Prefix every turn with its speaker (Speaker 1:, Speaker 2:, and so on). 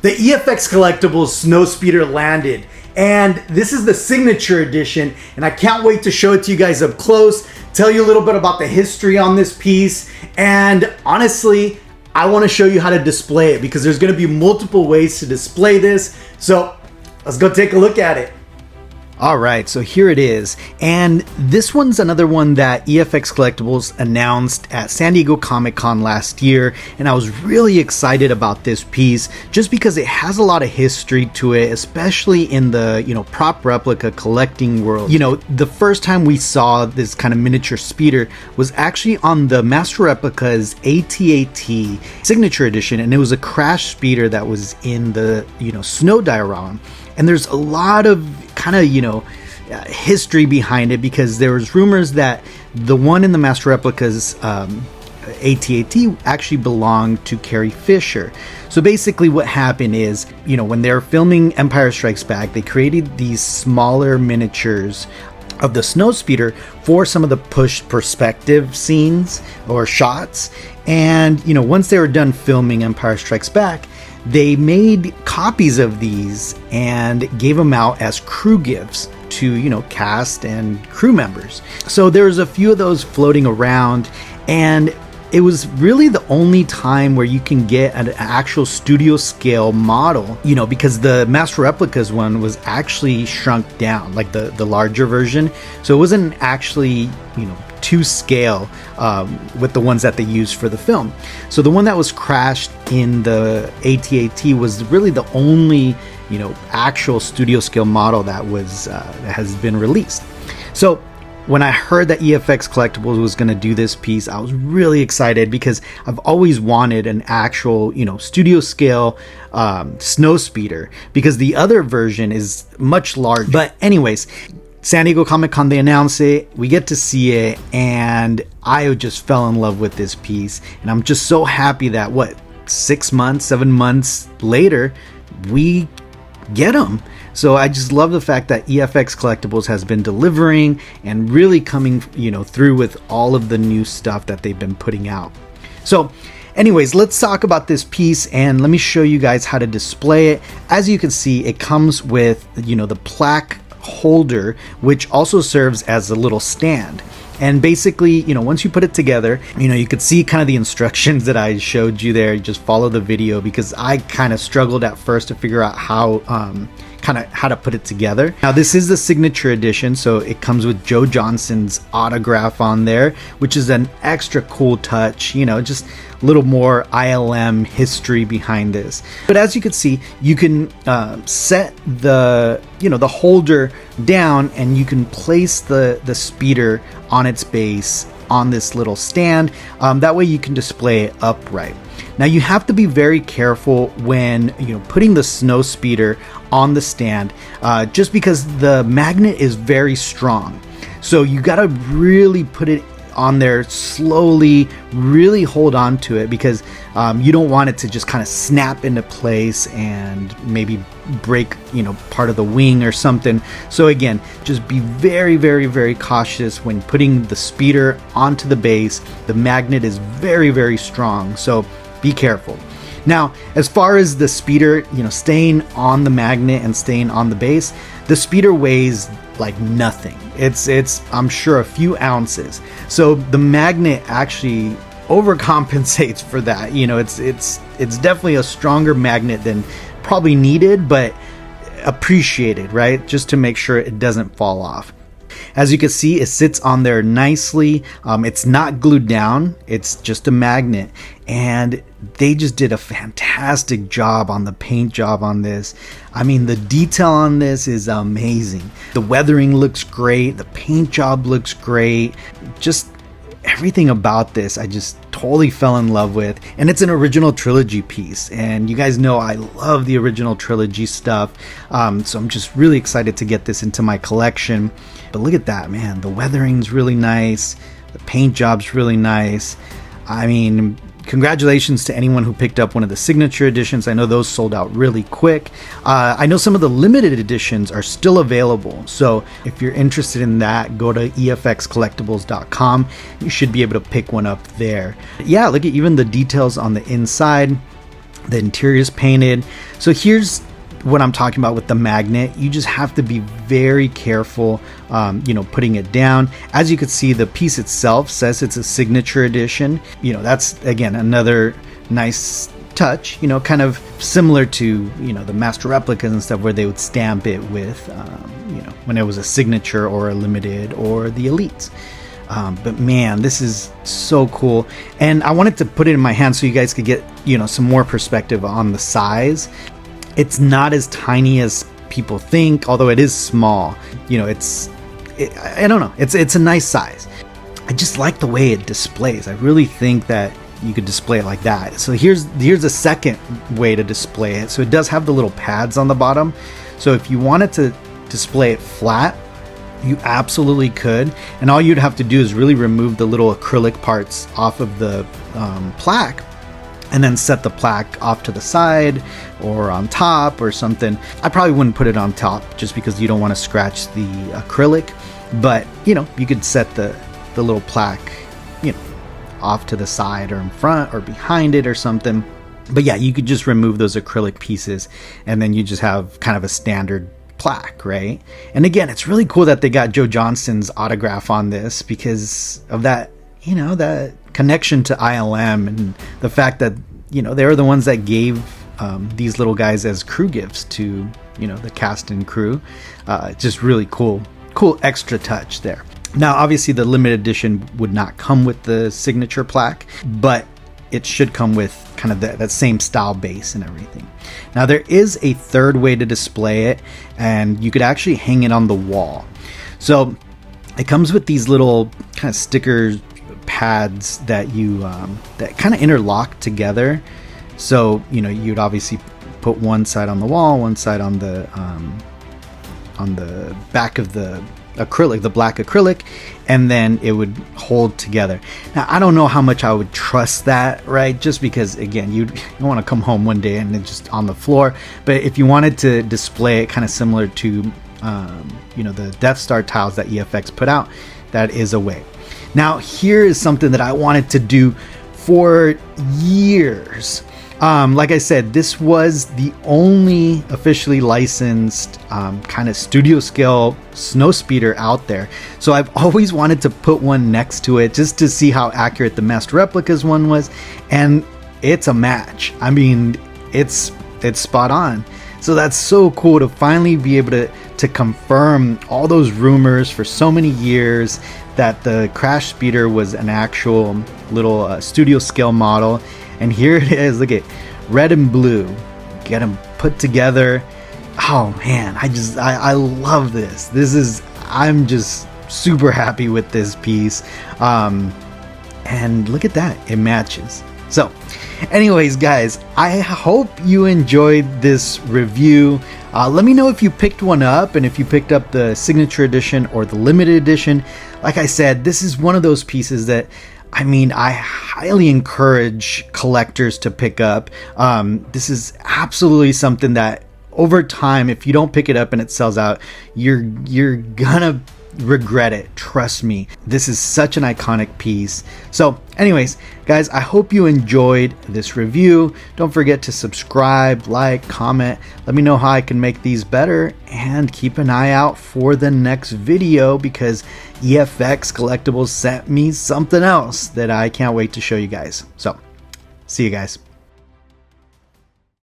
Speaker 1: The EFX Collectibles Snowspeeder landed, and this is the signature edition, and I can't wait to show it to you guys up close, tell you a little bit about the history on this piece, and honestly, I want to show you how to display it because there's going to be multiple ways to display this, so let's go take a look at it. Alright, so here it is, and this one's another one that EFX Collectibles announced at San Diego Comic-Con last year, and I was really excited about this piece just because it has a lot of history to it, especially in the, prop replica collecting world. The first time we saw this kind of miniature speeder was actually on the Master Replicas AT-AT Signature Edition, and it was a crash speeder that was in the, snow diorama. And there's a lot of kind of, history behind it because there was rumors that the one in the Master Replicas AT-AT actually belonged to Carrie Fisher. So basically what happened is, when they were filming Empire Strikes Back, they created these smaller miniatures of the Snowspeeder for some of the push perspective scenes or shots. And, once they were done filming Empire Strikes Back, they made copies of these and gave them out as crew gifts to, cast and crew members. So there's a few of those floating around, and it was really the only time where you can get an actual studio scale model, because the Master Replicas one was actually shrunk down, like the larger version. So it wasn't actually, to scale with the ones that they used for the film. So the one that was crashed in the AT-AT was really the only, actual studio scale model that was that has been released. So when I heard that EFX Collectibles was going to do this piece, I was really excited because I've always wanted an actual, studio scale Snowspeeder, because the other version is much larger. But anyways, San Diego Comic-Con, they announced it, we get to see it, and I just fell in love with this piece. And I'm just so happy that, 7 months later, we get them. So I just love the fact that EFX Collectibles has been delivering and really coming, through with all of the new stuff that they've been putting out. So anyways, let's talk about this piece and let me show you guys how to display it. As you can see, it comes with, the plaque holder, which also serves as a little stand. And basically, once you put it together, you could see kind of the instructions that I showed you there. You just follow the video because I kind of struggled at first to figure out how to put it together. Now, this is the signature edition, so it comes with Joe Johnston's autograph on there, which is an extra cool touch, just a little more ILM history behind this. But as you can see, you can set the the holder down, and you can place the speeder on its base on this little stand. That way you can display it upright. Now you have to be very careful when putting the Snowspeeder on the stand, just because the magnet is very strong. So you got to really put it on there slowly, really hold on to it, because you don't want it to just kind of snap into place and maybe break part of the wing or something. So again, just be very, very, very cautious when putting the speeder onto the base. The magnet is very, very strong, so be careful. Now, as far as the speeder, staying on the magnet and staying on the base, the speeder weighs like nothing. It's I'm sure a few ounces. So the magnet actually overcompensates for that. It's definitely a stronger magnet than probably needed, but appreciated, right? Just to make sure it doesn't fall off. As you can see, it sits on there nicely. It's not glued down, it's just a magnet, and they just did a fantastic job on the paint job on this. I mean, the detail on this is amazing. The weathering looks great, the paint job looks great, just everything about this I just totally fell in love with. And it's an original trilogy piece, and you guys know I love the original trilogy stuff, so I'm just really excited to get this into my collection. But look at that, man, the weathering's really nice, the paint job's really nice. I mean, congratulations to anyone who picked up one of the signature editions. I know those sold out really quick. I know some of the limited editions are still available, so if you're interested in that, go to efxcollectibles.com. You should be able to pick one up there. Yeah, look at even the details on the inside. The interior is painted. So here's what I'm talking about with the magnet. You just have to be very careful, putting it down. As you can see, the piece itself says it's a signature edition. That's again another nice touch, kind of similar to the master replicas and stuff, where they would stamp it with when it was a signature or a limited or the elites. But man, this is so cool, and I wanted to put it in my hand so you guys could get some more perspective on the size. It's not as tiny as people think, although it is small. I don't know, it's a nice size. I just like the way it displays. I really think that you could display it like that. So here's a second way to display it. So it does have the little pads on the bottom. So if you wanted to display it flat, you absolutely could. And all you'd have to do is really remove the little acrylic parts off of the plaque, and then set the plaque off to the side or on top or something. I probably wouldn't put it on top just because you don't want to scratch the acrylic. But you could set the little plaque off to the side or in front or behind it or something. But yeah, you could just remove those acrylic pieces, and then you just have kind of a standard plaque, right? And again, it's really cool that they got Joe Johnston's autograph on this because of that, that connection to ILM, and the fact that they were the ones that gave these little guys as crew gifts to the cast and crew. Just really cool extra touch there. Now, obviously, the limited edition would not come with the signature plaque, but it should come with kind of that same style base and everything. Now, there is a third way to display it, and you could actually hang it on the wall. So it comes with these little kind of sticker pads that you that kind of interlock together. So you'd obviously put one side on the wall, one side on the back of the acrylic, the black acrylic, and then it would hold together. Now, I don't know how much I would trust that, right? Just because, again, you don't want to come home one day and it's just on the floor. But if you wanted to display it kind of similar to, the Death Star tiles that EFX put out, that is a way. Now, here is something that I wanted to do for years. Like I said, this was the only officially licensed kind of studio scale snowspeeder out there. So I've always wanted to put one next to it just to see how accurate the master replicas one was, and it's a match. I mean, it's spot on. So that's so cool to finally be able to confirm all those rumors for so many years that the Crash Speeder was an actual little studio scale model. And here it is. Look at red and blue. Get them put together. Oh man, I love this. I'm just super happy with this piece. And look at that, it matches. So anyways, guys, I hope you enjoyed this review. Let me know if you picked one up, and if you picked up the signature edition or the limited edition. Like I said, this is one of those pieces that I highly encourage collectors to pick up. This is absolutely something that over time, if you don't pick it up and it sells out, you're gonna regret it. Trust me. This is such an iconic piece. So anyways, guys, I hope you enjoyed this review. Don't forget to subscribe, like, comment. Let me know how I can make these better, and keep an eye out for the next video because EFX Collectibles sent me something else that I can't wait to show you guys. So see you guys.